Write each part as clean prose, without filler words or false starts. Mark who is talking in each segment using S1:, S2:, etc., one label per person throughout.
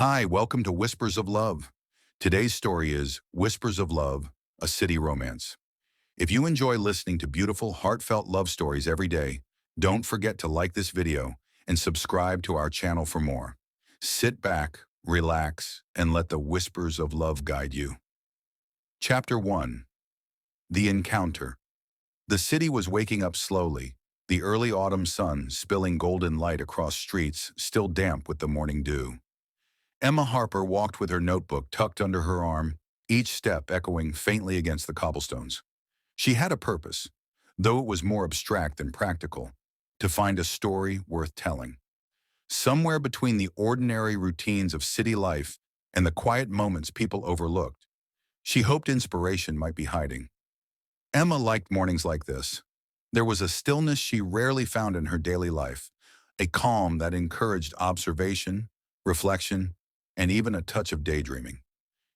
S1: Hi, welcome to Whispers of Love. Today's story is Whispers of Love, a City Romance. If you enjoy listening to beautiful, heartfelt love stories every day, don't forget to like this video and subscribe to our channel for more. Sit back, relax, and let the whispers of love guide you. Chapter 1. The Encounter. The city was waking up slowly, the early autumn sun spilling golden light across streets still damp with the morning dew. Emma Harper walked with her notebook tucked under her arm, each step echoing faintly against the cobblestones. She had a purpose, though it was more abstract than practical, to find a story worth telling. Somewhere between the ordinary routines of city life and the quiet moments people overlooked, she hoped inspiration might be hiding. Emma liked mornings like this. There was a stillness she rarely found in her daily life, a calm that encouraged observation, reflection, and even a touch of daydreaming.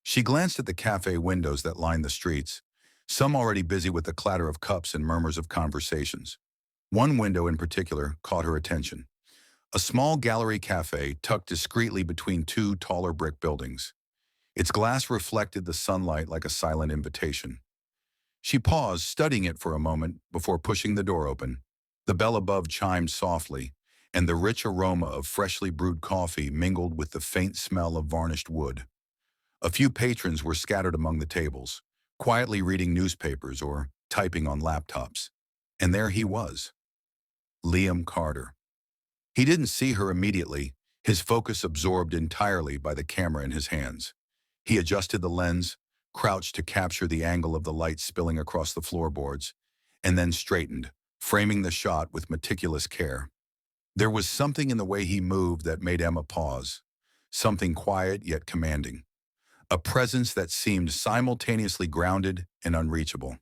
S1: She glanced at the cafe windows that lined the streets, some already busy with the clatter of cups and murmurs of conversations. One window in particular caught her attention. A small gallery cafe tucked discreetly between two taller brick buildings. Its glass reflected the sunlight like a silent invitation. She paused, studying it for a moment before pushing the door open. The bell above chimed softly, and the rich aroma of freshly brewed coffee mingled with the faint smell of varnished wood. A few patrons were scattered among the tables, quietly reading newspapers or typing on laptops. And there he was, Liam Carter. He didn't see her immediately, his focus absorbed entirely by the camera in his hands. He adjusted the lens, crouched to capture the angle of the light spilling across the floorboards, and then straightened, framing the shot with meticulous care. There was something in the way he moved that made Emma pause, something quiet yet commanding, a presence that seemed simultaneously grounded and unreachable.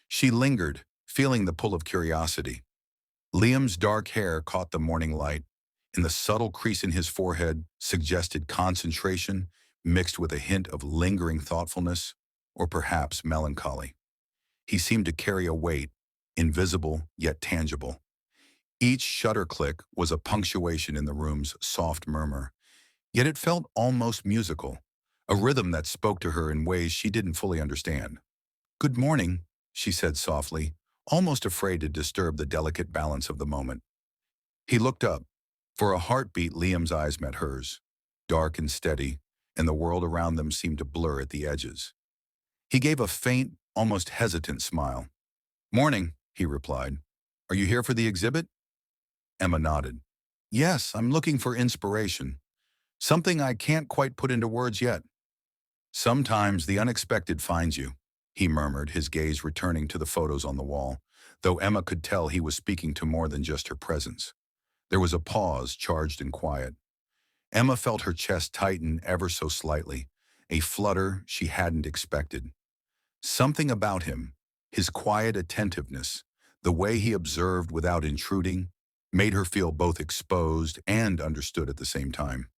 S1: She lingered, feeling the pull of curiosity. Liam's dark hair caught the morning light, and the subtle crease in his forehead suggested concentration mixed with a hint of lingering thoughtfulness, or perhaps melancholy. He seemed to carry a weight, invisible yet tangible. Each shutter click was a punctuation in the room's soft murmur, yet it felt almost musical, a rhythm that spoke to her in ways she didn't fully understand. "Good morning," she said softly, almost afraid to disturb the delicate balance of the moment. He looked up. For a heartbeat, Liam's eyes met hers, dark and steady, and the world around them seemed to blur at the edges. He gave a faint, almost hesitant smile. "Morning," he replied. "Are you here for the exhibit?" Emma nodded. "Yes, I'm looking for inspiration. Something I can't quite put into words yet." "Sometimes the unexpected finds you," he murmured, his gaze returning to the photos on the wall, though Emma could tell he was speaking to more than just her presence. There was a pause, charged and quiet. Emma felt her chest tighten ever so slightly, a flutter she hadn't expected. Something about him, his quiet attentiveness, the way he observed without intruding, made her feel both exposed and understood at the same time.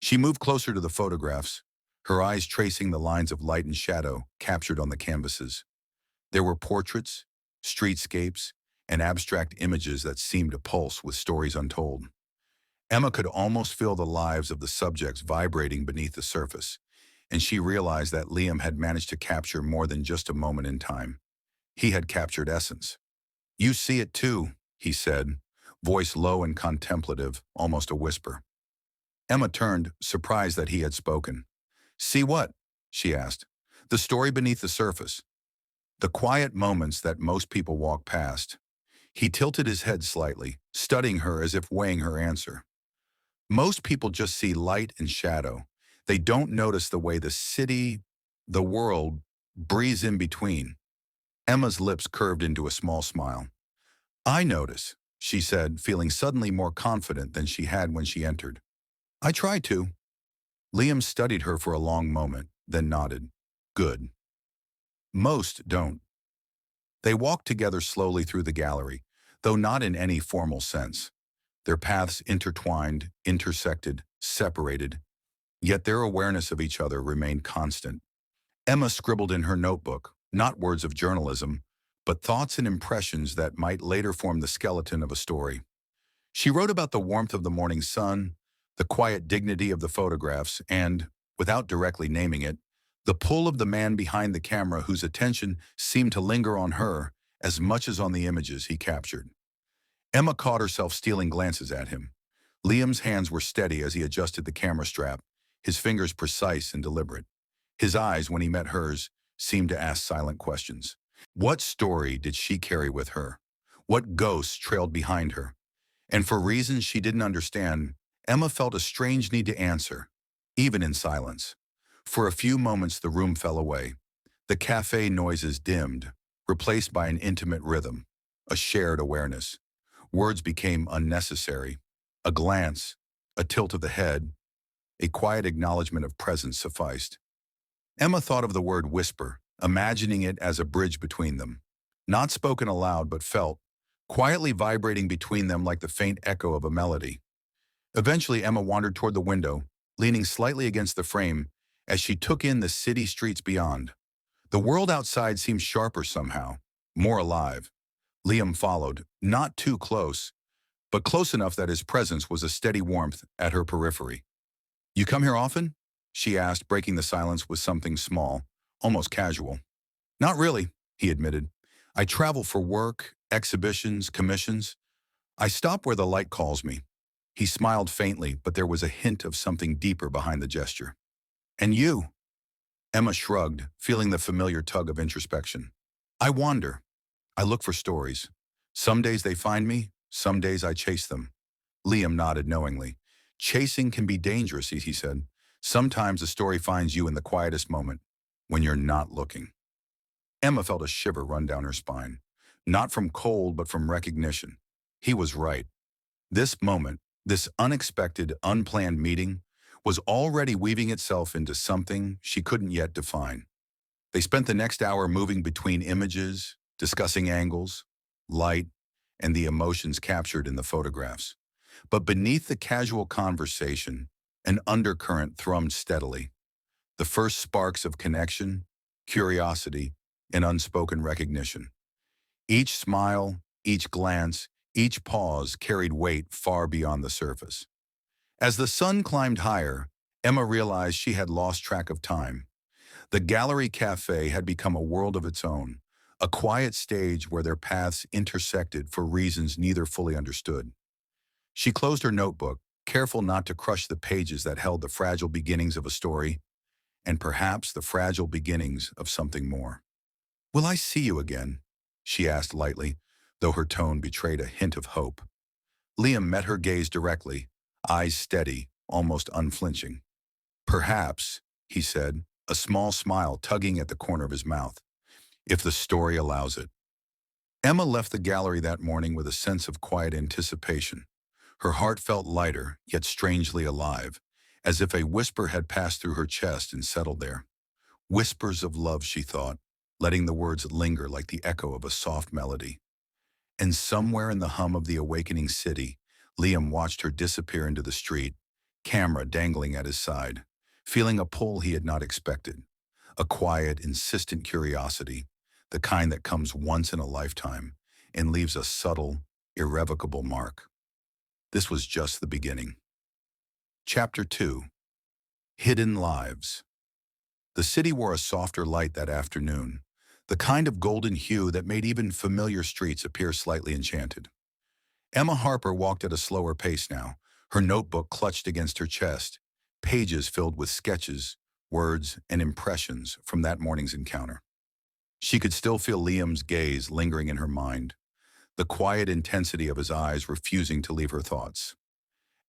S1: She moved closer to the photographs, her eyes tracing the lines of light and shadow captured on the canvases. There were portraits, streetscapes, and abstract images that seemed to pulse with stories untold. Emma could almost feel the lives of the subjects vibrating beneath the surface, and she realized that Liam had managed to capture more than just a moment in time. He had captured essence. "You see it too," he said, voice low and contemplative, almost a whisper. Emma turned, surprised that he had spoken. "See what?" she asked. "The story beneath the surface. The quiet moments that most people walk past." He tilted his head slightly, studying her as if weighing her answer. "Most people just see light and shadow. They don't notice the way the city, the world, breathes in between." Emma's lips curved into a small smile. "I notice," she said, feeling suddenly more confident than she had when she entered. "I try to." Liam studied her for a long moment, then nodded. "Good. Most don't." They walked together slowly through the gallery, though not in any formal sense. Their paths intertwined, intersected, separated, yet their awareness of each other remained constant. Emma scribbled in her notebook, not words of journalism, but thoughts and impressions that might later form the skeleton of a story. She wrote about the warmth of the morning sun, the quiet dignity of the photographs, and, without directly naming it, the pull of the man behind the camera whose attention seemed to linger on her as much as on the images he captured. Emma caught herself stealing glances at him. Liam's hands were steady as he adjusted the camera strap, his fingers precise and deliberate. His eyes, when he met hers, seemed to ask silent questions. What story did she carry with her? What ghosts trailed behind her? And for reasons she didn't understand, Emma felt a strange need to answer, even in silence. For a few moments the room fell away. The cafe noises dimmed, replaced by an intimate rhythm, a shared awareness. Words became unnecessary. A glance, a tilt of the head, a quiet acknowledgement of presence sufficed. Emma thought of the word whisper, imagining it as a bridge between them. Not spoken aloud but felt, quietly vibrating between them like the faint echo of a melody. Eventually Emma wandered toward the window, leaning slightly against the frame as she took in the city streets beyond. The world outside seemed sharper somehow, more alive. Liam followed, not too close, but close enough that his presence was a steady warmth at her periphery. "You come here often?" she asked, breaking the silence with something small, almost casual. "Not really," he admitted. "I travel for work, exhibitions, commissions. I stop where the light calls me." He smiled faintly, but there was a hint of something deeper behind the gesture. "And you?" Emma shrugged, feeling the familiar tug of introspection. "I wander. I look for stories. Some days they find me, some days I chase them." Liam nodded knowingly. "Chasing can be dangerous," he said. "Sometimes a story finds you in the quietest moment, when you're not looking." Emma felt a shiver run down her spine, not from cold but from recognition. He was right. This moment, this unexpected, unplanned meeting, was already weaving itself into something she couldn't yet define. They spent the next hour moving between images, discussing angles, light, and the emotions captured in the photographs. But beneath the casual conversation, an undercurrent thrummed steadily. The first sparks of connection, curiosity, and unspoken recognition. Each smile, each glance, each pause carried weight far beyond the surface. As the sun climbed higher, Emma realized she had lost track of time. The Gallery Cafe had become a world of its own, a quiet stage where their paths intersected for reasons neither fully understood. She closed her notebook, careful not to crush the pages that held the fragile beginnings of a story, and perhaps the fragile beginnings of something more. "Will I see you again?" she asked lightly, though her tone betrayed a hint of hope. Liam met her gaze directly, eyes steady, almost unflinching. "Perhaps," he said, a small smile tugging at the corner of his mouth, "if the story allows it." Emma left the gallery that morning with a sense of quiet anticipation. Her heart felt lighter, yet strangely alive, as if a whisper had passed through her chest and settled there. Whispers of love, she thought, letting the words linger like the echo of a soft melody. And somewhere in the hum of the awakening city, Liam watched her disappear into the street, camera dangling at his side, feeling a pull he had not expected. A quiet, insistent curiosity, the kind that comes once in a lifetime and leaves a subtle, irrevocable mark. This was just the beginning. Chapter 2. Hidden Lives. The city wore a softer light that afternoon, the kind of golden hue that made even familiar streets appear slightly enchanted. Emma Harper walked at a slower pace now, her notebook clutched against her chest, pages filled with sketches, words, and impressions from that morning's encounter. She could still feel Liam's gaze lingering in her mind, the quiet intensity of his eyes refusing to leave her thoughts.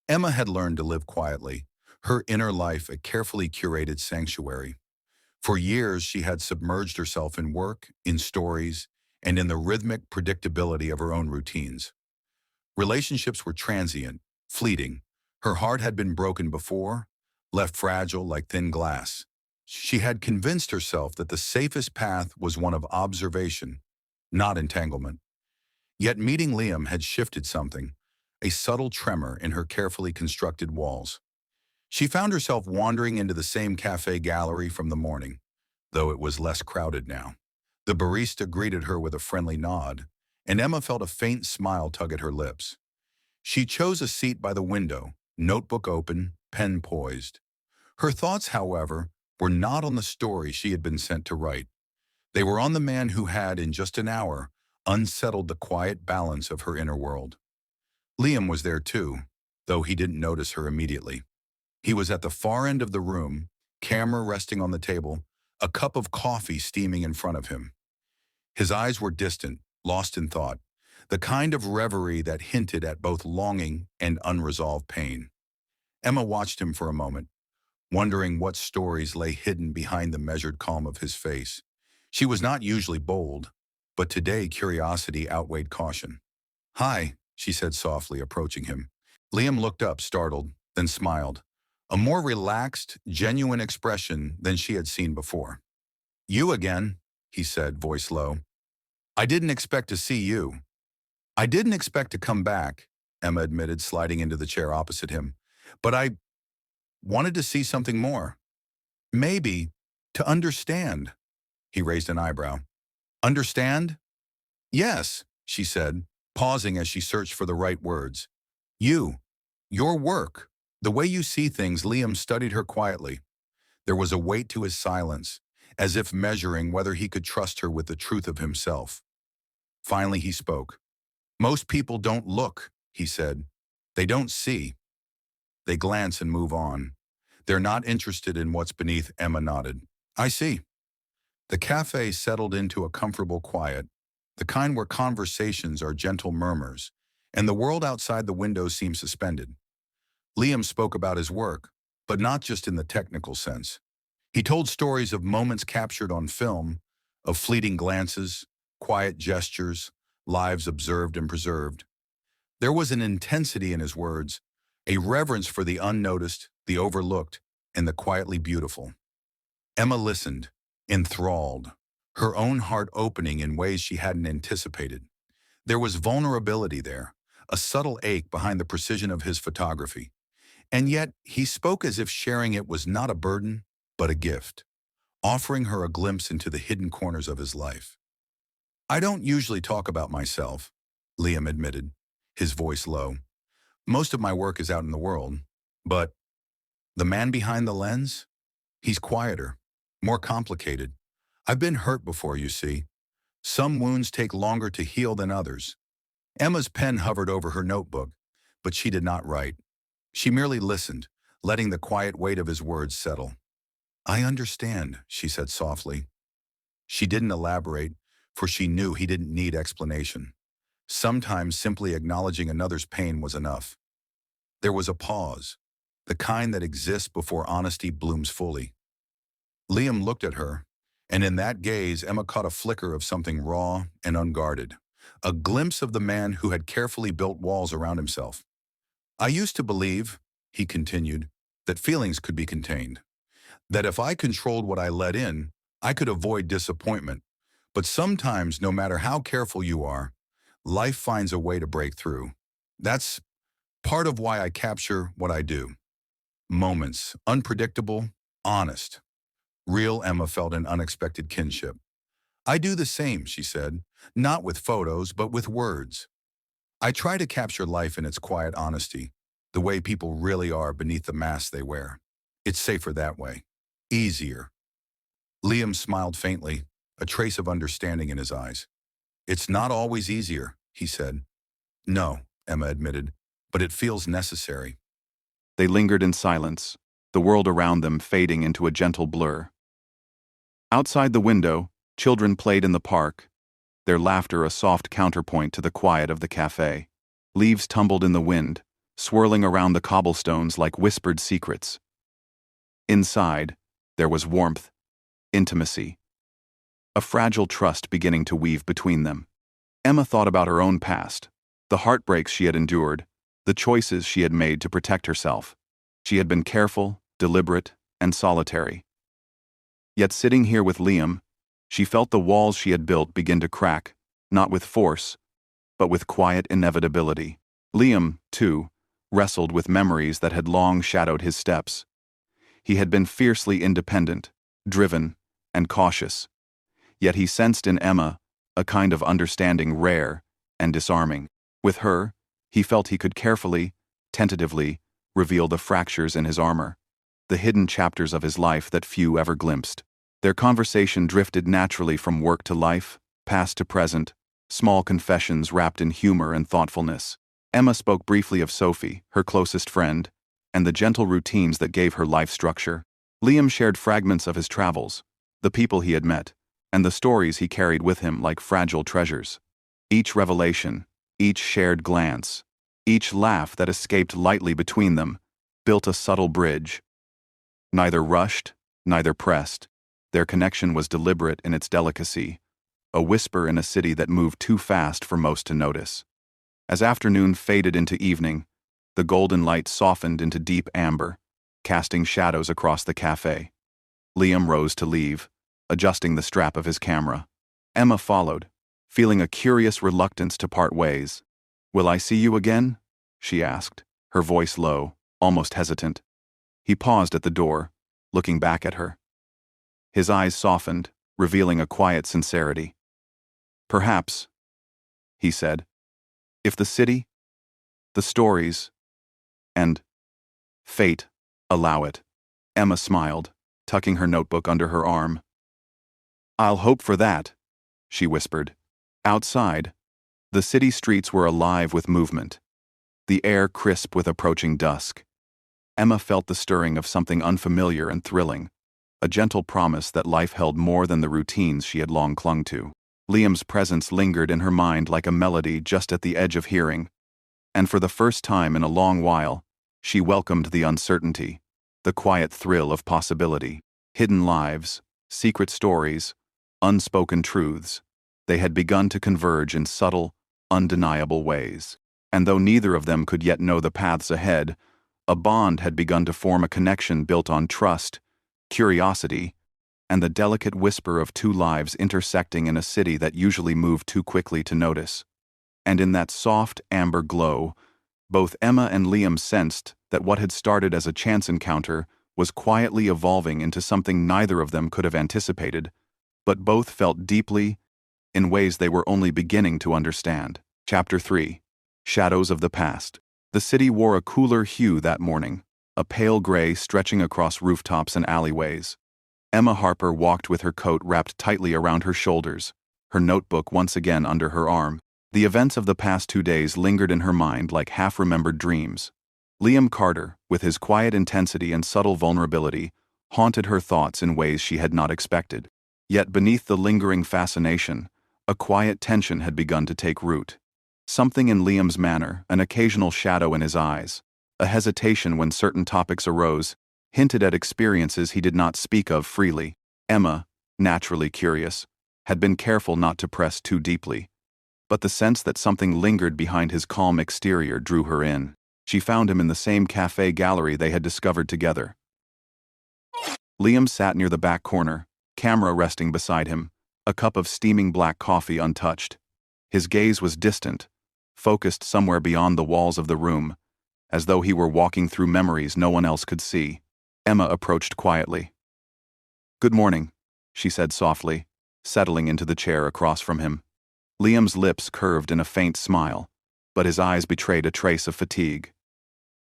S1: Emma had learned to live quietly, her inner life a carefully curated sanctuary. For years, she had submerged herself in work, in stories, and in the rhythmic predictability of her own routines. Relationships were transient, fleeting. Her heart had been broken before, left fragile like thin glass. She had convinced herself that the safest path was one of observation, not entanglement. Yet meeting Liam had shifted something, a subtle tremor in her carefully constructed walls. She found herself wandering into the same cafe gallery from the morning, though it was less crowded now. The barista greeted her with a friendly nod, and Emma felt a faint smile tug at her lips. She chose a seat by the window, notebook open, pen poised. Her thoughts, however, were not on the story she had been sent to write. They were on the man who had, in just an hour, unsettled the quiet balance of her inner world. Liam was there too, though he didn't notice her immediately. He was at the far end of the room, camera resting on the table, a cup of coffee steaming in front of him. His eyes were distant, lost in thought, the kind of reverie that hinted at both longing and unresolved pain. Emma watched him for a moment, wondering what stories lay hidden behind the measured calm of his face. She was not usually bold, but today curiosity outweighed caution. "Hi," she said softly, approaching him. Liam looked up, startled, then smiled, a more relaxed, genuine expression than she had seen before. "You again," he said, voice low. "I didn't expect to see you." "I didn't expect to come back," Emma admitted, sliding into the chair opposite him. "But I wanted to see something more. Maybe to understand." He raised an eyebrow. "Understand?" "Yes," she said, pausing as she searched for the right words. Your work, the way you see things." Liam studied her quietly. There was a weight to his silence, as if measuring whether he could trust her with the truth of himself. Finally he spoke. "Most people don't look," he said. "They don't see. They glance and move on. They're not interested in what's beneath." Emma nodded. "I see." The cafe settled into a comfortable quiet, the kind where conversations are gentle murmurs, and the world outside the window seemed suspended. Liam spoke about his work, but not just in the technical sense. He told stories of moments captured on film, of fleeting glances, quiet gestures, lives observed and preserved. There was an intensity in his words, a reverence for the unnoticed, the overlooked, and the quietly beautiful. Emma listened, enthralled, her own heart opening in ways she hadn't anticipated. There was vulnerability there, a subtle ache behind the precision of his photography. And yet, he spoke as if sharing it was not a burden, but a gift, offering her a glimpse into the hidden corners of his life. "I don't usually talk about myself," Liam admitted, his voice low. "Most of my work is out in the world, but the man behind the lens? He's quieter, more complicated. I've been hurt before, you see. Some wounds take longer to heal than others." Emma's pen hovered over her notebook, but she did not write. She merely listened, letting the quiet weight of his words settle. "I understand," she said softly. She didn't elaborate, for she knew he didn't need explanation. Sometimes simply acknowledging another's pain was enough. There was a pause, the kind that exists before honesty blooms fully. Liam looked at her, and in that gaze Emma caught a flicker of something raw and unguarded, a glimpse of the man who had carefully built walls around himself. "I used to believe," he continued, "that feelings could be contained. That if I controlled what I let in, I could avoid disappointment. But sometimes, no matter how careful you are, life finds a way to break through. That's part of why I capture what I do. Moments, unpredictable, honest." Real Emma felt an unexpected kinship. "I do the same," she said, "not with photos, but with words. I try to capture life in its quiet honesty, the way people really are beneath the mask they wear. It's safer that way. Easier." Liam smiled faintly, a trace of understanding in his eyes. "It's not always easier," he said. "No," Emma admitted, "but it feels necessary."
S2: They lingered in silence, the world around them fading into a gentle blur. Outside the window, children played in the park, their laughter a soft counterpoint to the quiet of the cafe. Leaves tumbled in the wind, swirling around the cobblestones like whispered secrets. Inside, there was warmth, intimacy, a fragile trust beginning to weave between them. Emma thought about her own past, the heartbreaks she had endured, the choices she had made to protect herself. She had been careful, deliberate, and solitary. Yet sitting here with Liam, she felt the walls she had built begin to crack, not with force, but with quiet inevitability. Liam, too, wrestled with memories that had long shadowed his steps. He had been fiercely independent, driven, and cautious. Yet he sensed in Emma a kind of understanding rare and disarming. With her, he felt he could carefully, tentatively, reveal the fractures in his armor, the hidden chapters of his life that few ever glimpsed. Their conversation drifted naturally from work to life, past to present, small confessions wrapped in humor and thoughtfulness. Emma spoke briefly of Sophie, her closest friend, and the gentle routines that gave her life structure. Liam shared fragments of his travels, the people he had met, and the stories he carried with him like fragile treasures. Each revelation, each shared glance, each laugh that escaped lightly between them, built a subtle bridge. Neither rushed, neither pressed. Their connection was deliberate in its delicacy, a whisper in a city that moved too fast for most to notice. As afternoon faded into evening, the golden light softened into deep amber, casting shadows across the cafe. Liam rose to leave, adjusting the strap of his camera. Emma followed, feeling a curious reluctance to part ways. "Will I see you again?" she asked, her voice low, almost hesitant. He paused at the door, looking back at her. His eyes softened, revealing a quiet sincerity. "Perhaps," he said, "if the city, the stories, and fate allow it." Emma smiled, tucking her notebook under her arm. "I'll hope for that," she whispered. Outside, the city streets were alive with movement, the air crisp with approaching dusk. Emma felt the stirring of something unfamiliar and thrilling, a gentle promise that life held more than the routines she had long clung to. Liam's presence lingered in her mind like a melody just at the edge of hearing, and for the first time in a long while, she welcomed the uncertainty, the quiet thrill of possibility. Hidden lives, secret stories, unspoken truths, they had begun to converge in subtle, undeniable ways. And though neither of them could yet know the paths ahead, a bond had begun to form, a connection built on trust, curiosity, and the delicate whisper of two lives intersecting in a city that usually moved too quickly to notice. And in that soft, amber glow, both Emma and Liam sensed that what had started as a chance encounter was quietly evolving into something neither of them could have anticipated, but both felt deeply, in ways they were only beginning to understand. Chapter 3. Shadows of the Past. The city wore a cooler hue that morning, a pale gray stretching across rooftops and alleyways. Emma Harper walked with her coat wrapped tightly around her shoulders, her notebook once again under her arm. The events of the past 2 days lingered in her mind like half-remembered dreams. Liam Carter, with his quiet intensity and subtle vulnerability, haunted her thoughts in ways she had not expected. Yet beneath the lingering fascination, a quiet tension had begun to take root. Something in Liam's manner, an occasional shadow in his eyes, a hesitation when certain topics arose, hinted at experiences he did not speak of freely. Emma, naturally curious, had been careful not to press too deeply, but the sense that something lingered behind his calm exterior drew her in. She found him in the same cafe gallery they had discovered together. Liam sat near the back corner, camera resting beside him, a cup of steaming black coffee untouched. His gaze was distant, focused somewhere beyond the walls of the room, as though he were walking through memories no one else could see. Emma approached quietly. "Good morning," she said softly, settling into the chair across from him. Liam's lips curved in a faint smile, but his eyes betrayed a trace of fatigue.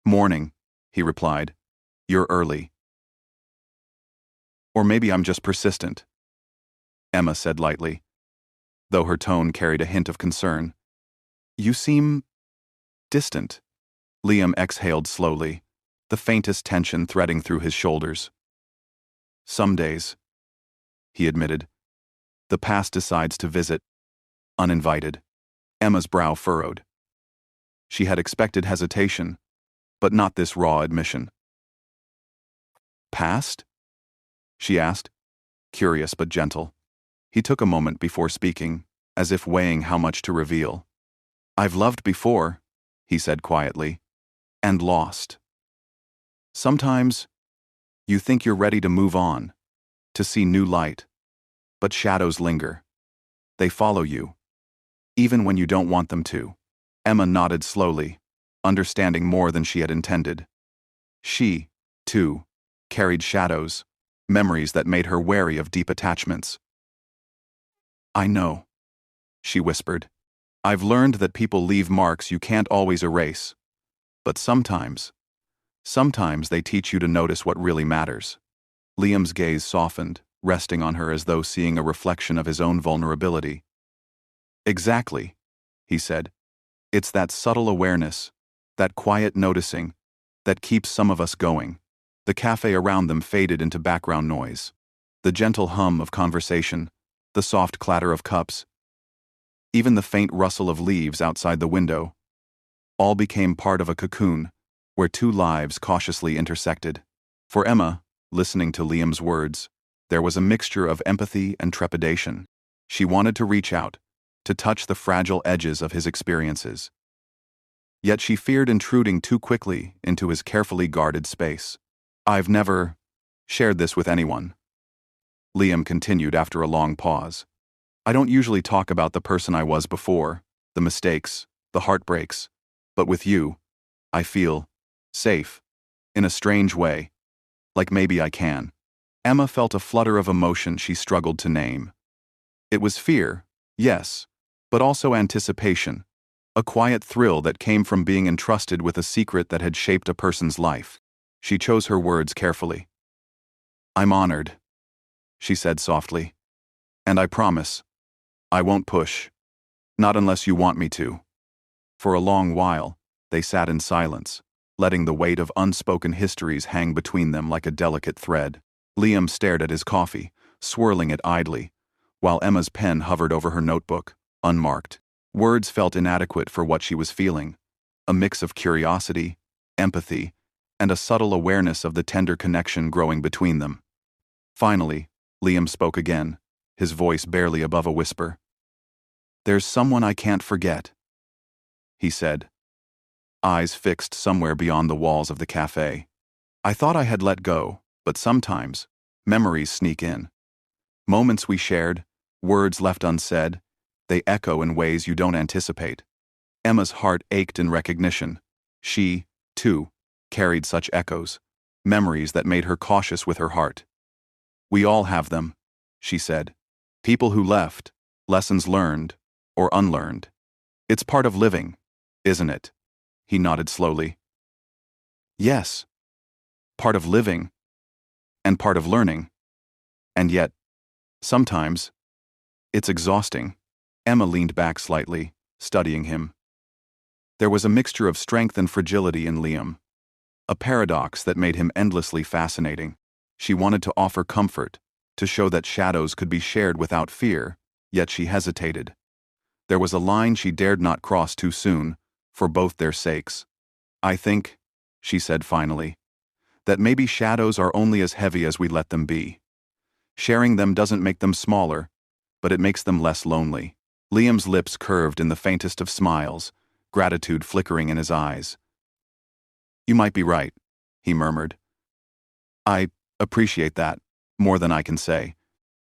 S2: "Morning," he replied. "You're early." "Or maybe I'm just persistent," Emma said lightly, though her tone carried a hint of concern. "You seem distant." Liam exhaled slowly, the faintest tension threading through his shoulders. "Some days," he admitted, "the past decides to visit, uninvited." Emma's brow furrowed. She had expected hesitation, but not this raw admission. "Past?" she asked, curious but gentle. He took a moment before speaking, as if weighing how much to reveal. "I've loved before," he said quietly, "and lost. Sometimes you think you're ready to move on, to see new light, but shadows linger. They follow you, even when you don't want them to." Emma nodded slowly, understanding more than she had intended. She, too, carried shadows, memories that made her wary of deep attachments. "I know," she whispered. "I've learned that people leave marks you can't always erase. But sometimes, Sometimes they teach you to notice what really matters. Liam's gaze softened, resting on her as though seeing a reflection of his own vulnerability. Exactly, he said. It's that subtle awareness, that quiet noticing, that keeps some of us going. The cafe around them faded into background noise. The gentle hum of conversation, the soft clatter of cups, even the faint rustle of leaves outside the window, all became part of a cocoon where two lives cautiously intersected. For Emma, listening to Liam's words, there was a mixture of empathy and trepidation. She wanted to reach out, to touch the fragile edges of his experiences. Yet she feared intruding too quickly into his carefully guarded space. I've never shared this with anyone, Liam continued after a long pause. I don't usually talk about the person I was before, the mistakes, the heartbreaks, but with you, I feel safe, in a strange way, like maybe I can. Emma felt a flutter of emotion she struggled to name. It was fear, yes, but also anticipation, a quiet thrill that came from being entrusted with a secret that had shaped a person's life. She chose her words carefully. I'm honored, she said softly. And I promise, I won't push. Not unless you want me to. For a long while, they sat in silence, letting the weight of unspoken histories hang between them like a delicate thread. Liam stared at his coffee, swirling it idly, while Emma's pen hovered over her notebook, unmarked. Words felt inadequate for what she was feeling, a mix of curiosity, empathy, and a subtle awareness of the tender connection growing between them. Finally, Liam spoke again, his voice barely above a whisper. There's someone I can't forget, he said, eyes fixed somewhere beyond the walls of the cafe. I thought I had let go, but sometimes, memories sneak in. Moments we shared, words left unsaid, they echo in ways you don't anticipate. Emma's heart ached in recognition. She, too, carried such echoes, memories that made her cautious with her heart. We all have them, she said. People who left, lessons learned, or unlearned. It's part of living, isn't it? He nodded slowly. Yes. Part of living, and part of learning. And yet, sometimes, it's exhausting. Emma leaned back slightly, studying him. There was a mixture of strength and fragility in Liam, a paradox that made him endlessly fascinating. She wanted to offer comfort, to show that shadows could be shared without fear, yet she hesitated. There was a line she dared not cross too soon, for both their sakes. I think, she said finally, that maybe shadows are only as heavy as we let them be. Sharing them doesn't make them smaller, but it makes them less lonely. Liam's lips curved in the faintest of smiles, gratitude flickering in his eyes. You might be right, he murmured. I appreciate that, more than I can say.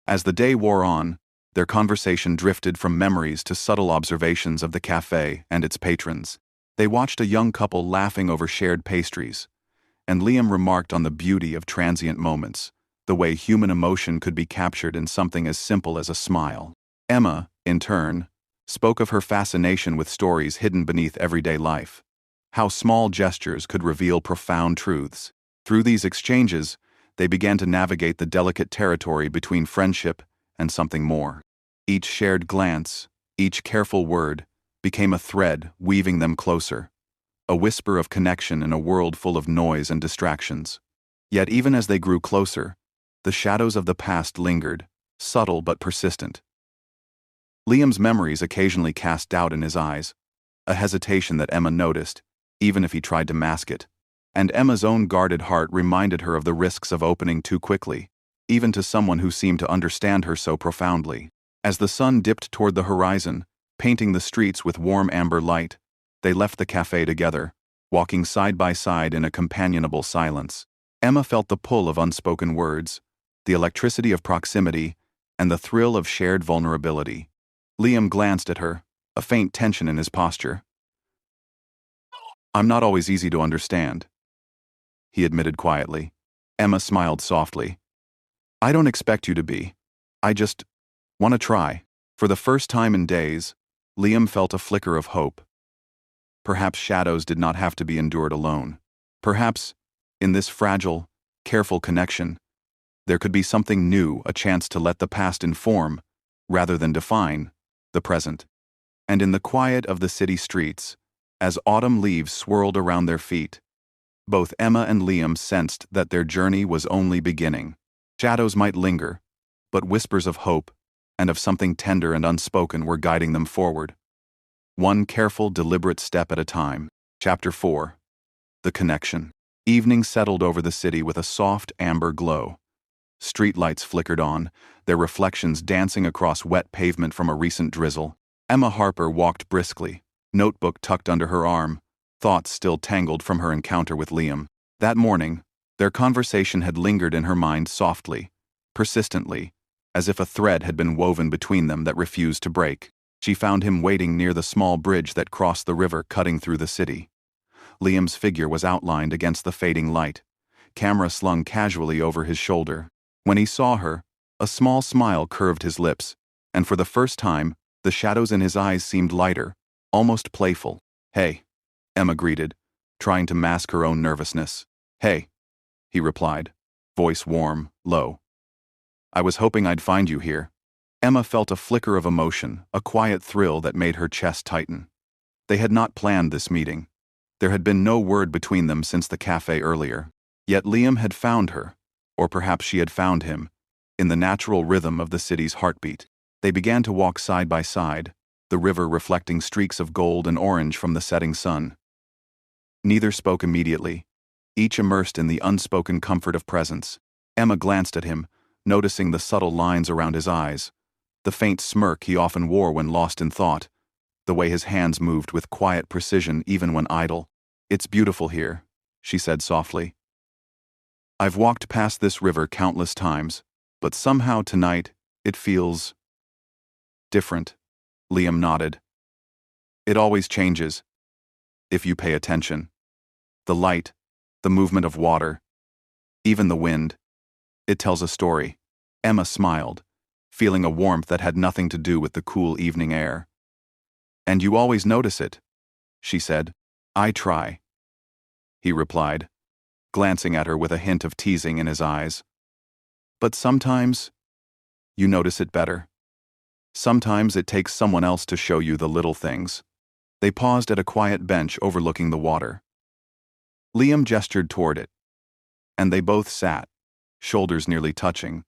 S2: As the day wore on, their conversation drifted from memories to subtle observations of the cafe and its patrons. They watched a young couple laughing over shared pastries, and Liam remarked on the beauty of transient moments, the way human emotion could be captured in something as simple as a smile. Emma, in turn, spoke of her fascination with stories hidden beneath everyday life, how small gestures could reveal profound truths. Through these exchanges, they began to navigate the delicate territory between friendship and something more. Each shared glance, each careful word, became a thread weaving them closer, a whisper of connection in a world full of noise and distractions. Yet even as they grew closer, the shadows of the past lingered, subtle but persistent. Liam's memories occasionally cast doubt in his eyes, a hesitation that Emma noticed, even if he tried to mask it. And Emma's own guarded heart reminded her of the risks of opening too quickly, even to someone who seemed to understand her so profoundly. As the sun dipped toward the horizon, painting the streets with warm amber light, they left the cafe together, walking side by side in a companionable silence. Emma felt the pull of unspoken words, the electricity of proximity, and the thrill of shared vulnerability. Liam glanced at her, a faint tension in his posture. I'm not always easy to understand, he admitted quietly. Emma smiled softly. I don't expect you to be. I just want to try. For the first time in days, Liam felt a flicker of hope. Perhaps shadows did not have to be endured alone. Perhaps In this fragile, careful connection, there could be something new, a chance to let the past inform, rather than define, the present. And in the quiet of the city streets, as autumn leaves swirled around their feet, both Emma and Liam sensed that their journey was only beginning. Shadows might linger, but whispers of hope and of something tender and unspoken were guiding them forward. One careful, deliberate step at a time. Chapter 4. The Connection. Evening settled over the city with a soft amber glow. Streetlights flickered on, their reflections dancing across wet pavement from a recent drizzle. Emma Harper walked briskly, notebook tucked under her arm, thoughts still tangled from her encounter with Liam. That morning, their conversation had lingered in her mind softly, persistently, as if a thread had been woven between them that refused to break. She found him waiting near the small bridge that crossed the river cutting through the city. Liam's figure was outlined against the fading light, camera slung casually over his shoulder. When he saw her, a small smile curved his lips, and for the first time, the shadows in his eyes seemed lighter, almost playful. "Hey," Emma greeted, trying to mask her own nervousness. "Hey," he replied, voice warm, low. "I was hoping I'd find you here." Emma felt a flicker of emotion, a quiet thrill that made her chest tighten. They had not planned this meeting. There had been no word between them since the cafe earlier. Yet Liam had found her, or perhaps she had found him, in the natural rhythm of the city's heartbeat. They began to walk side by side, the river reflecting streaks of gold and orange from the setting sun. Neither spoke immediately, each immersed in the unspoken comfort of presence. Emma glanced at him, noticing the subtle lines around his eyes, the faint smirk he often wore when lost in thought, the way his hands moved with quiet precision even when idle. "It's beautiful here," she said softly. "I've walked past this river countless times, but somehow tonight it feels different." Liam nodded. "It always changes, if you pay attention. The light, the movement of water, even the wind. It tells a story." Emma smiled, feeling a warmth that had nothing to do with the cool evening air. "And you always notice it," she said. "I try," he replied, glancing at her with a hint of teasing in his eyes. "But sometimes you notice it better. Sometimes it takes someone else to show you the little things." They paused at a quiet bench overlooking the water. Liam gestured toward it, and they both sat, shoulders nearly touching,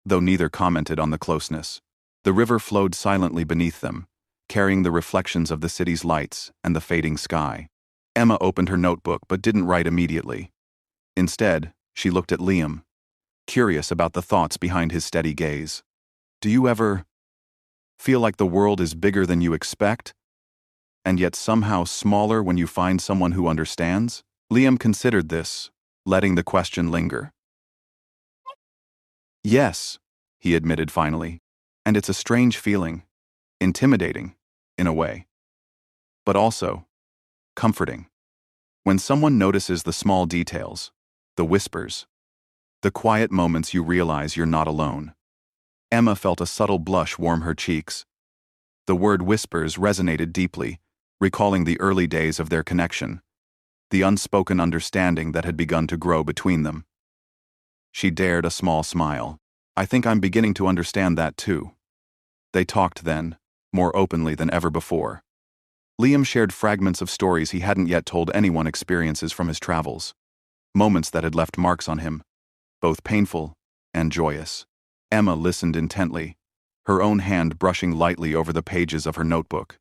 S2: though neither commented on the closeness. The river flowed silently beneath them, carrying the reflections of the city's lights and the fading sky. Emma opened her notebook but didn't write immediately. Instead, she looked at Liam, curious about the thoughts behind his steady gaze. "Do you ever feel like the world is bigger than you expect, and yet somehow smaller when you find someone who understands?" Liam considered this, letting the question linger. "Yes," he admitted finally, "and it's a strange feeling, intimidating, in a way, but also comforting. When someone notices the small details, the whispers, the quiet moments, you realize you're not alone." Emma felt a subtle blush warm her cheeks. The word whispers resonated deeply, recalling the early days of their connection, the unspoken understanding that had begun to grow between them. She dared a small smile. "I think I'm beginning to understand that too." They talked then, more openly than ever before. Liam shared fragments of stories he hadn't yet told anyone, experiences from his travels, moments that had left marks on him, both painful and joyous. Emma listened intently, her own hand brushing lightly over the pages of her notebook.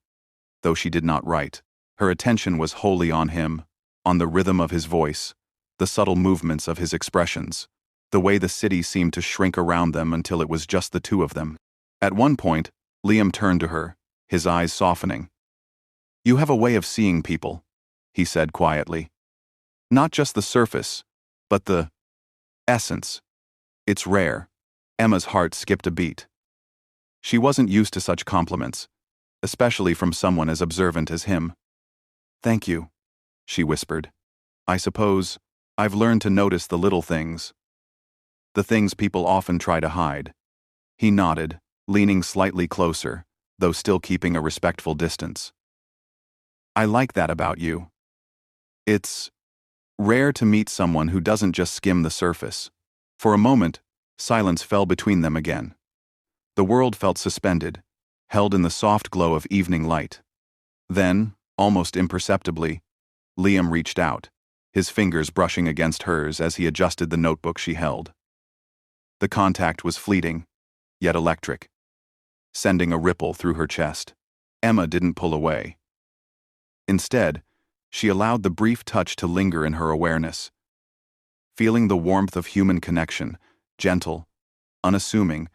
S2: Though she did not write, her attention was wholly on him, on the rhythm of his voice, the subtle movements of his expressions, the way the city seemed to shrink around them until it was just the two of them. At one point, Liam turned to her, his eyes softening. "You have a way of seeing people," he said quietly. "Not just the surface, but the essence. It's rare." Emma's heart skipped a beat. She wasn't used to such compliments, especially from someone as observant as him. "Thank you," she whispered. "I suppose I've learned to notice the little things. The things people often try to hide." He nodded, leaning slightly closer, though still keeping a respectful distance. "I like that about you. It's Rare to meet someone who doesn't just skim the surface. For a moment, silence fell between them again. The world felt suspended, held in the soft glow of evening light. Then, almost imperceptibly, Liam reached out, his fingers brushing against hers as he adjusted the notebook she held. The contact was fleeting, yet electric, sending a ripple through her chest. Emma didn't pull away. Instead, she allowed the brief touch to linger in her awareness, feeling the warmth of human connection, gentle, unassuming,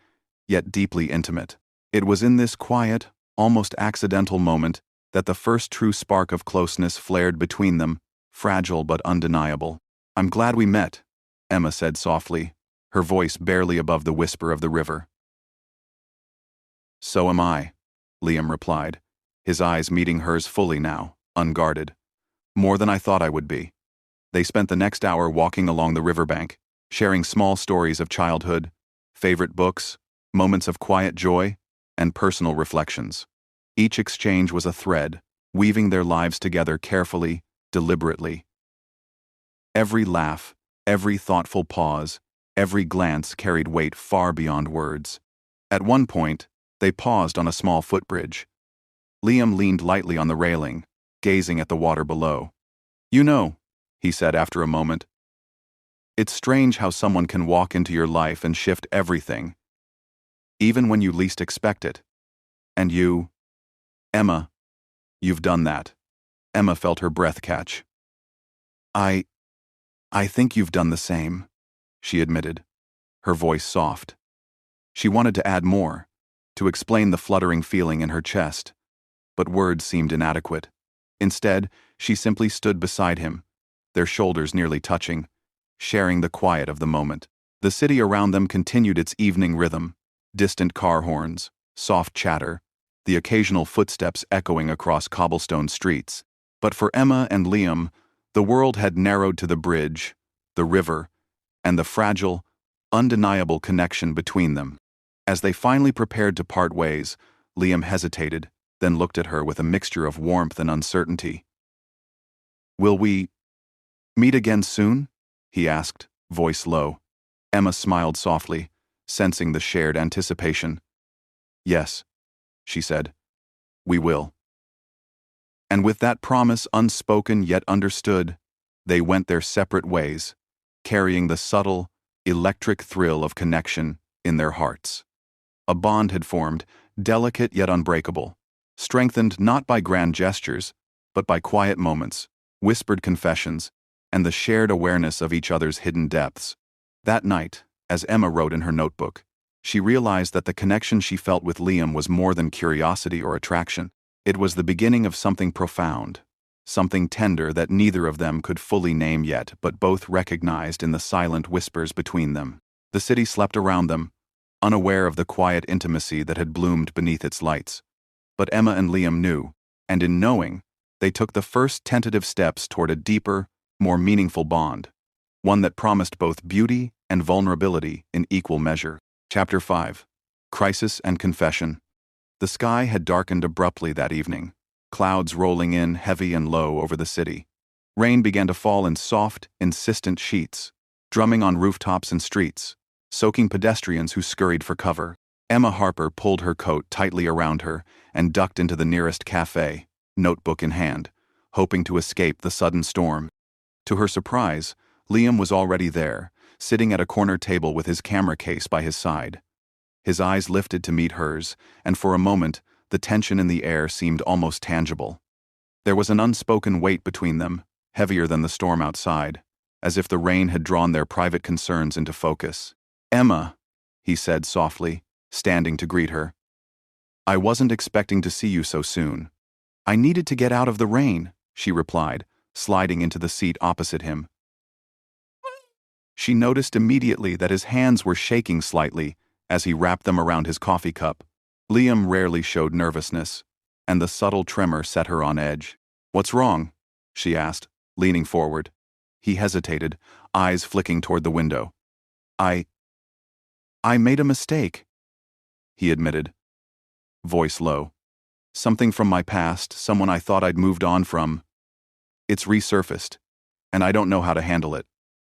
S2: yet deeply intimate. It was in this quiet, almost accidental moment that the first true spark of closeness flared between them, fragile but undeniable. "I'm glad we met," Emma said softly, her voice barely above the whisper of the river. "So am I," Liam replied, his eyes meeting hers fully now, unguarded. "More than I thought I would be." They spent the next hour walking along the riverbank, sharing small stories of childhood, favorite books, moments of quiet joy, and personal reflections. Each exchange was a thread, weaving their lives together carefully, deliberately. Every laugh, every thoughtful pause, every glance carried weight far beyond words. At one point, they paused on a small footbridge. Liam leaned lightly on the railing, gazing at the water below. "You know," he said after a moment, "it's strange how someone can walk into your life and shift everything, even when you least expect it. And you, Emma, you've done that." Emma felt her breath catch. I think you've done the same," she admitted, her voice soft. She wanted to add more, to explain the fluttering feeling in her chest, but words seemed inadequate. Instead, she simply stood beside him, their shoulders nearly touching, sharing the quiet of the moment. The city around them continued its evening rhythm, distant car horns, soft chatter, the occasional footsteps echoing across cobblestone streets. But for Emma and Liam, the world had narrowed to the bridge, the river, and the fragile, undeniable connection between them. As they finally prepared to part ways, Liam hesitated, then looked at her with a mixture of warmth and uncertainty. "Will we meet again soon?" he asked, voice low. Emma smiled softly, sensing the shared anticipation. "Yes," she said, "we will." And with that promise unspoken yet understood, they went their separate ways, carrying the subtle, electric thrill of connection in their hearts. A bond had formed, delicate yet unbreakable, strengthened not by grand gestures, but by quiet moments, whispered confessions, and the shared awareness of each other's hidden depths. That night, as Emma wrote in her notebook, she realized that the connection she felt with Liam was more than curiosity or attraction. It was the beginning of something profound, something tender that neither of them could fully name yet, but both recognized in the silent whispers between them. The city slept around them, unaware of the quiet intimacy that had bloomed beneath its lights. But Emma and Liam knew, and in knowing, they took the first tentative steps toward a deeper, more meaningful bond, one that promised both beauty and vulnerability in equal measure. Chapter 5. Crisis and Confession. The sky had darkened abruptly that evening, clouds rolling in heavy and low over the city. Rain began to fall in soft, insistent sheets, drumming on rooftops and streets, soaking pedestrians who scurried for cover. Emma Harper pulled her coat tightly around her and ducked into the nearest cafe, notebook in hand, hoping to escape the sudden storm. To her surprise, Liam was already there, sitting at a corner table with his camera case by his side. His eyes lifted to meet hers, and for a moment, the tension in the air seemed almost tangible. There was an unspoken weight between them, heavier than the storm outside, as if the rain had drawn their private concerns into focus. "Emma," he said softly, standing to greet her. "I wasn't expecting to see you so soon." "I needed to get out of the rain," she replied, sliding into the seat opposite him. She noticed immediately that his hands were shaking slightly as he wrapped them around his coffee cup. Liam rarely showed nervousness, and the subtle tremor set her on edge. "What's wrong?" she asked, leaning forward. He hesitated, eyes flicking toward the window. I made a mistake," he admitted, voice low. "Something from my past, someone I thought I'd moved on from. It's resurfaced, and I don't know how to handle it.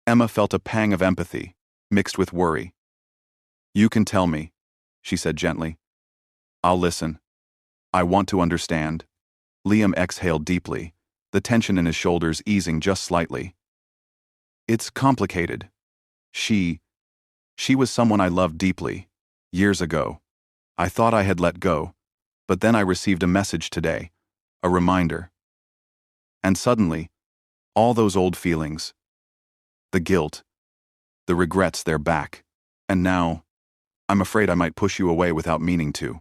S2: Emma felt a pang of empathy, mixed with worry. You can tell me, she said gently. I'll listen. I want to understand. Liam exhaled deeply, the tension in his shoulders easing just slightly. It's complicated. She was someone I loved deeply, years ago. I thought I had let go, but then I received a message today, a reminder. And suddenly, all those old feelings, the guilt, the regrets, they're back. And now, I'm afraid I might push you away without meaning to.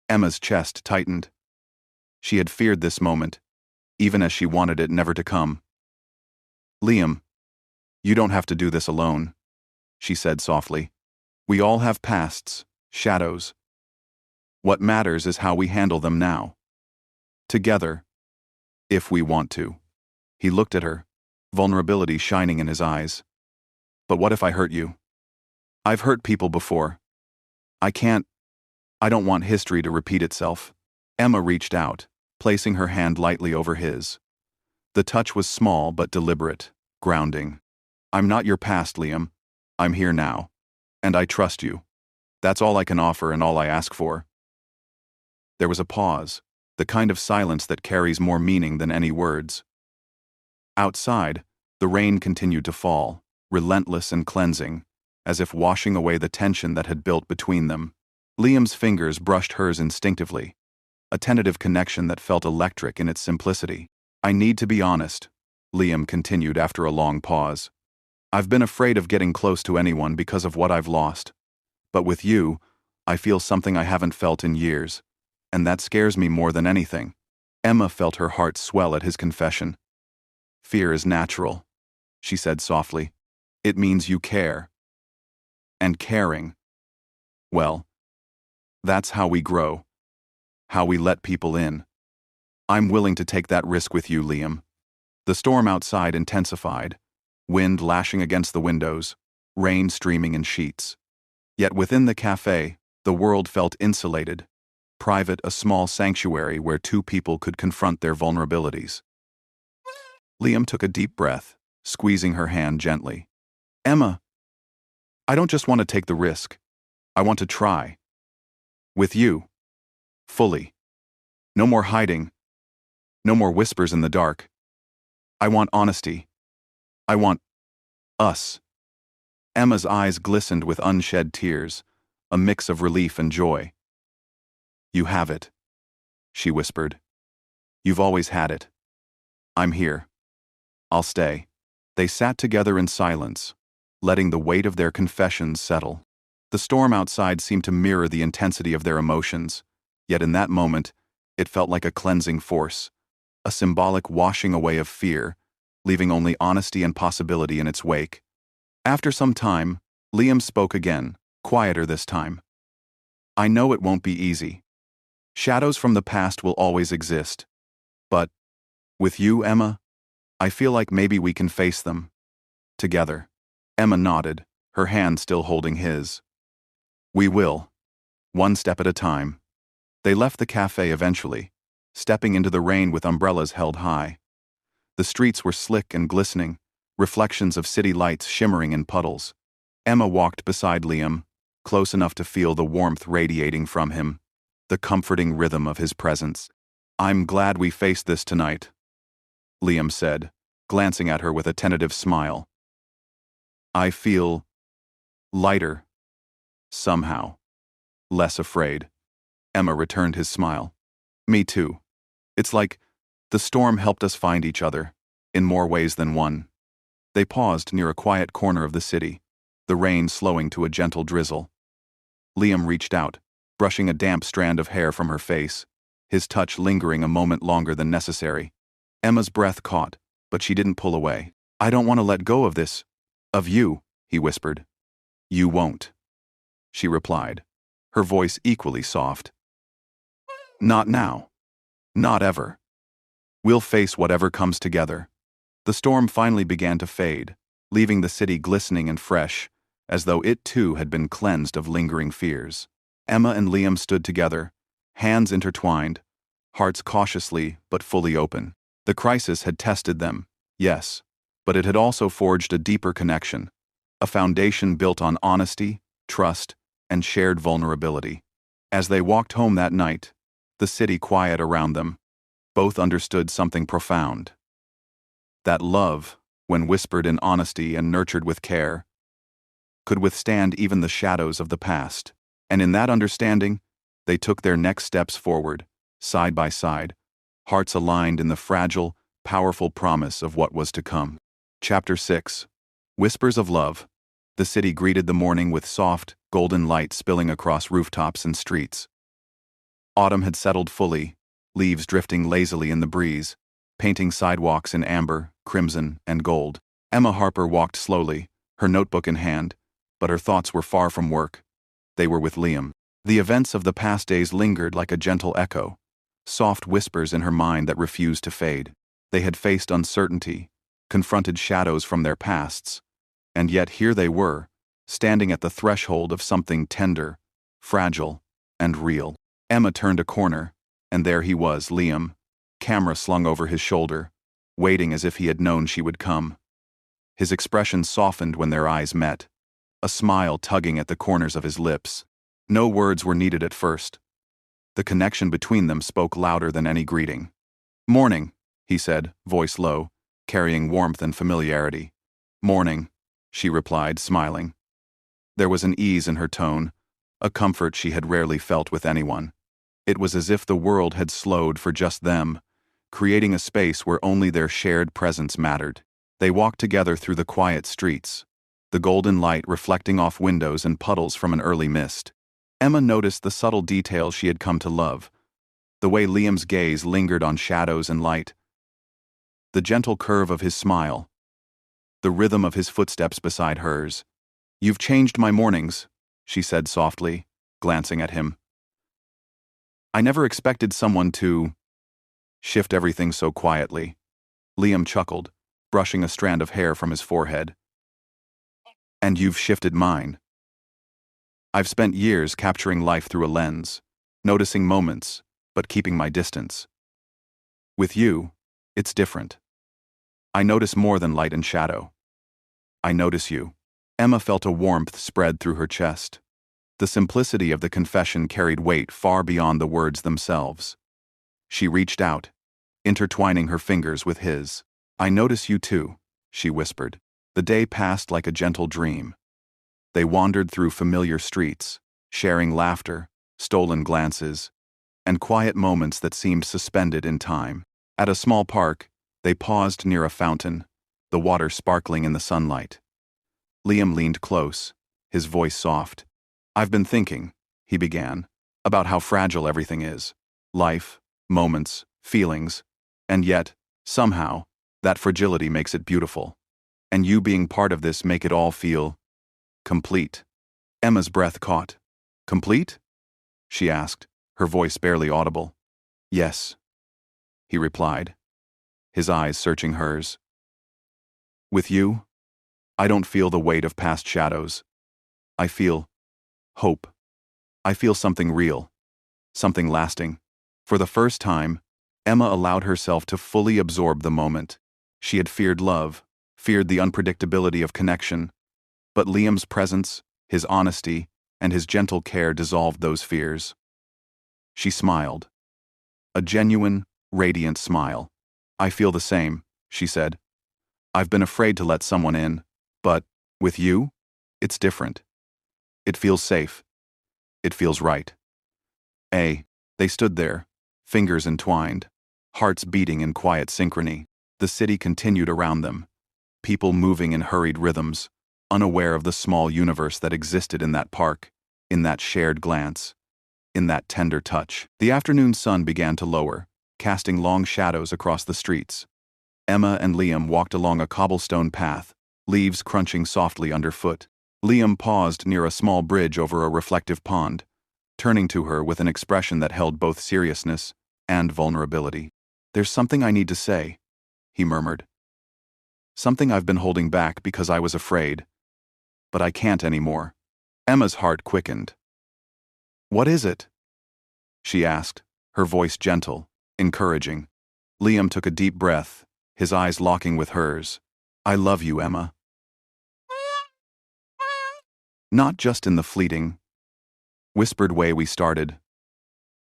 S2: Emma's chest tightened. She had feared this moment, even as she wanted it never to come. Liam, you don't have to do this alone, she said softly. We all have pasts, shadows. What matters is how we handle them now. Together, if we want to. He looked at her, vulnerability shining in his eyes. But what if I hurt you? I've hurt people before. I don't want history to repeat itself. Emma reached out, placing her hand lightly over his. The touch was small but deliberate, grounding. I'm not your past, Liam. I'm here now. And I trust you. That's all I can offer and all I ask for. There was a pause, the kind of silence that carries more meaning than any words. Outside, the rain continued to fall, relentless and cleansing, as if washing away the tension that had built between them. Liam's fingers brushed hers instinctively, a tentative connection that felt electric in its simplicity. I need to be honest, Liam continued after a long pause. I've been afraid of getting close to anyone because of what I've lost. But with you, I feel something I haven't felt in years, and that scares me more than anything. Emma felt her heart swell at his confession. Fear is natural, she said softly. It means you care. And caring, well, that's how we grow, how we let people in. I'm willing to take that risk with you, Liam. The storm outside intensified, wind lashing against the windows, rain streaming in sheets. Yet within the cafe, the world felt insulated, private, a small sanctuary where two people could confront their vulnerabilities. Liam took a deep breath, squeezing her hand gently. Emma, I don't just want to take the risk. I want to try. With you. Fully. No more hiding. No more whispers in the dark. I want honesty. I want us. Emma's eyes glistened with unshed tears, a mix of relief and joy. You have it, she whispered. You've always had it. I'm here. I'll stay. They sat together in silence, letting the weight of their confessions settle. The storm outside seemed to mirror the intensity of their emotions, yet in that moment, it felt like a cleansing force, a symbolic washing away of fear, leaving only honesty and possibility in its wake. After some time, Liam spoke again, quieter this time. I know it won't be easy. Shadows from the past will always exist. But, with you, Emma, I feel like maybe we can face them. Together. Emma nodded, her hand still holding his. We will. One step at a time. They left the cafe eventually, stepping into the rain with umbrellas held high. The streets were slick and glistening, reflections of city lights shimmering in puddles. Emma walked beside Liam, close enough to feel the warmth radiating from him, the comforting rhythm of his presence. I'm glad we faced this tonight, Liam said, glancing at her with a tentative smile. I feel lighter, somehow, less afraid. Emma returned his smile. Me too. It's like the storm helped us find each other, in more ways than one. They paused near a quiet corner of the city, the rain slowing to a gentle drizzle. Liam reached out, brushing a damp strand of hair from her face, his touch lingering a moment longer than necessary. Emma's breath caught, but she didn't pull away. I don't want to let go of this. Of you, he whispered. You won't, she replied, her voice equally soft. Not now. Not ever. We'll face whatever comes together. The storm finally began to fade, leaving the city glistening and fresh, as though it too had been cleansed of lingering fears. Emma and Liam stood together, hands intertwined, hearts cautiously but fully open. The crisis had tested them, yes, but it had also forged a deeper connection, a foundation built on honesty, trust, and shared vulnerability. As they walked home that night, the city quiet around them, both understood something profound. That love, when whispered in honesty and nurtured with care, could withstand even the shadows of the past. And in that understanding, they took their next steps forward, side by side, hearts aligned in the fragile, powerful promise of what was to come. Chapter 6. Whispers of Love. The city greeted the morning with soft, golden light spilling across rooftops and streets. Autumn had settled fully, leaves drifting lazily in the breeze, painting sidewalks in amber, crimson, and gold. Emma Harper walked slowly, her notebook in hand, but her thoughts were far from work. They were with Liam. The events of the past days lingered like a gentle echo, soft whispers in her mind that refused to fade. They had faced uncertainty, confronted shadows from their pasts, and yet here they were, standing at the threshold of something tender, fragile, and real. Emma turned a corner, and there he was, Liam, camera slung over his shoulder, waiting as if he had known she would come. His expression softened when their eyes met, a smile tugging at the corners of his lips. No words were needed at first. The connection between them spoke louder than any greeting. "Morning," he said, voice low, carrying warmth and familiarity. "Morning," she replied, smiling. There was an ease in her tone, a comfort she had rarely felt with anyone. It was as if the world had slowed for just them, creating a space where only their shared presence mattered. They walked together through the quiet streets, the golden light reflecting off windows and puddles from an early mist. Emma noticed the subtle details she had come to love, the way Liam's gaze lingered on shadows and light, the gentle curve of his smile, the rhythm of his footsteps beside hers. "You've changed my mornings," she said softly, glancing at him. "I never expected someone to shift everything so quietly." Liam chuckled, brushing a strand of hair from his forehead. "And you've shifted mine. I've spent years capturing life through a lens, noticing moments, but keeping my distance. With you, it's different. I notice more than light and shadow. I notice you." Emma felt a warmth spread through her chest. The simplicity of the confession carried weight far beyond the words themselves. She reached out, intertwining her fingers with his. "I notice you too," she whispered. The day passed like a gentle dream. They wandered through familiar streets, sharing laughter, stolen glances, and quiet moments that seemed suspended in time. At a small park, they paused near a fountain, the water sparkling in the sunlight. Liam leaned close, his voice soft. "I've been thinking," he began, "about how fragile everything is. Life, moments, feelings, and yet, somehow, that fragility makes it beautiful. And you being part of this make it all feel complete." Emma's breath caught. "Complete?" she asked, her voice barely audible. "Yes," he replied, his eyes searching hers. "With you, I don't feel the weight of past shadows. I feel hope. I feel something real, something lasting." For the first time, Emma allowed herself to fully absorb the moment. She had feared love, feared the unpredictability of connection, but Liam's presence, his honesty, and his gentle care dissolved those fears. She smiled. A genuine, radiant smile. "I feel the same," she said. "I've been afraid to let someone in, but, with you, it's different. It feels safe. It feels right." They stood there, fingers entwined, hearts beating in quiet synchrony. The city continued around them, people moving in hurried rhythms, unaware of the small universe that existed in that park, in that shared glance, in that tender touch. The afternoon sun began to lower, casting long shadows across the streets. Emma and Liam walked along a cobblestone path, leaves crunching softly underfoot. Liam paused near a small bridge over a reflective pond, turning to her with an expression that held both seriousness and vulnerability. "There's something I need to say," he murmured. "Something I've been holding back because I was afraid. But I can't anymore." Emma's heart quickened. "What is it?" she asked, her voice gentle, encouraging. Liam took a deep breath, his eyes locking with hers. I love you, Emma. Not just in the fleeting, whispered way we started,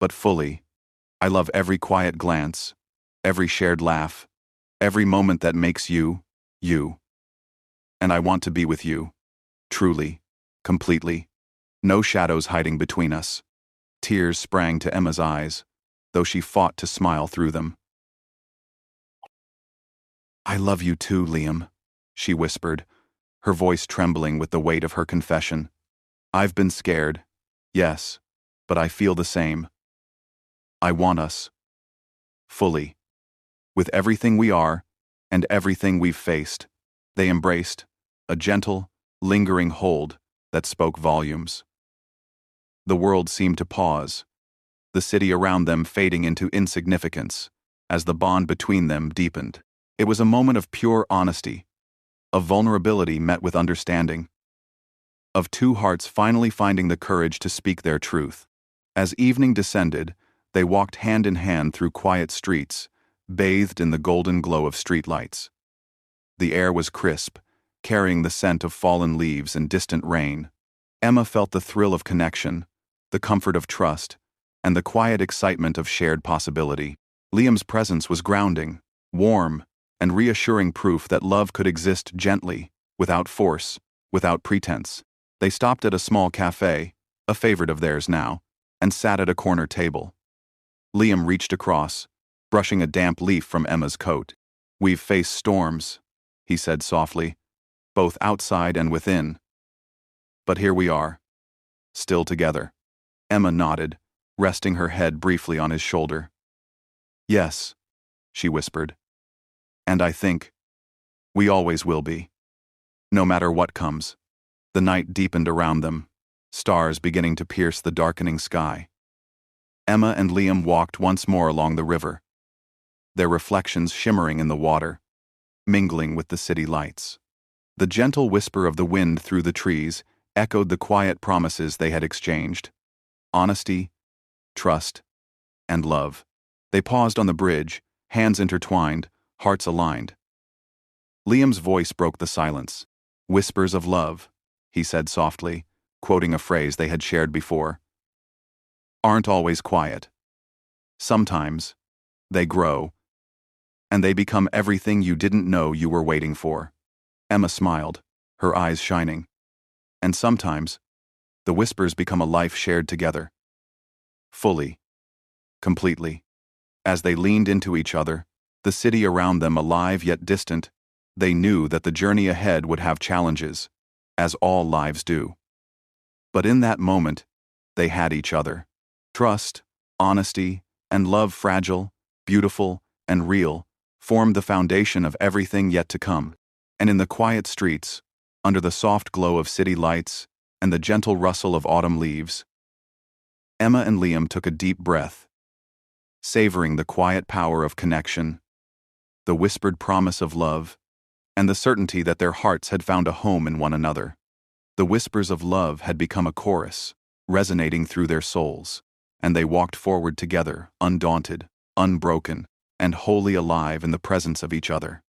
S2: but fully. I love every quiet glance, every shared laugh, every moment that makes you, you. And I want to be with you, truly, completely. No shadows hiding between us. Tears sprang to Emma's eyes, though she fought to smile through them. I love you too, Liam, she whispered, her voice trembling with the weight of her confession. I've been scared, yes, but I feel the same. I want us. Fully. With everything we are, and everything we've faced, they embraced, a gentle, lingering hold that spoke volumes. The world seemed to pause, the city around them fading into insignificance, as the bond between them deepened. It was a moment of pure honesty, of vulnerability met with understanding, of two hearts finally finding the courage to speak their truth. As evening descended, they walked hand in hand through quiet streets, bathed in the golden glow of streetlights. The air was crisp, carrying the scent of fallen leaves and distant rain. Emma felt the thrill of connection, the comfort of trust, and the quiet excitement of shared possibility. Liam's presence was grounding, warm, and reassuring proof that love could exist gently, without force, without pretense. They stopped at a small cafe, a favorite of theirs now, and sat at a corner table. Liam reached across, brushing a damp leaf from Emma's coat. We've faced storms, he said softly, both outside and within. But here we are, still together. Emma nodded, resting her head briefly on his shoulder. Yes, she whispered. And I think we always will be. No matter what comes. The night deepened around them, stars beginning to pierce the darkening sky. Emma and Liam walked once more along the river, their reflections shimmering in the water, mingling with the city lights. The gentle whisper of the wind through the trees echoed the quiet promises they had exchanged. Honesty, trust, and love. They paused on the bridge, hands intertwined, hearts aligned. Liam's voice broke the silence. Whispers of love, he said softly, quoting a phrase they had shared before, aren't always quiet. Sometimes, they grow, and they become everything you didn't know you were waiting for. Emma smiled, her eyes shining. And sometimes, the whispers become a life shared together. Fully. Completely. As they leaned into each other, the city around them alive yet distant, they knew that the journey ahead would have challenges, as all lives do. But in that moment, they had each other. Trust, honesty, and love, fragile, beautiful, and real, formed the foundation of everything yet to come. And in the quiet streets, under the soft glow of city lights and the gentle rustle of autumn leaves, Emma and Liam took a deep breath, savoring the quiet power of connection, the whispered promise of love, and the certainty that their hearts had found a home in one another. The whispers of love had become a chorus, resonating through their souls, and they walked forward together, undaunted, unbroken, and wholly alive in the presence of each other.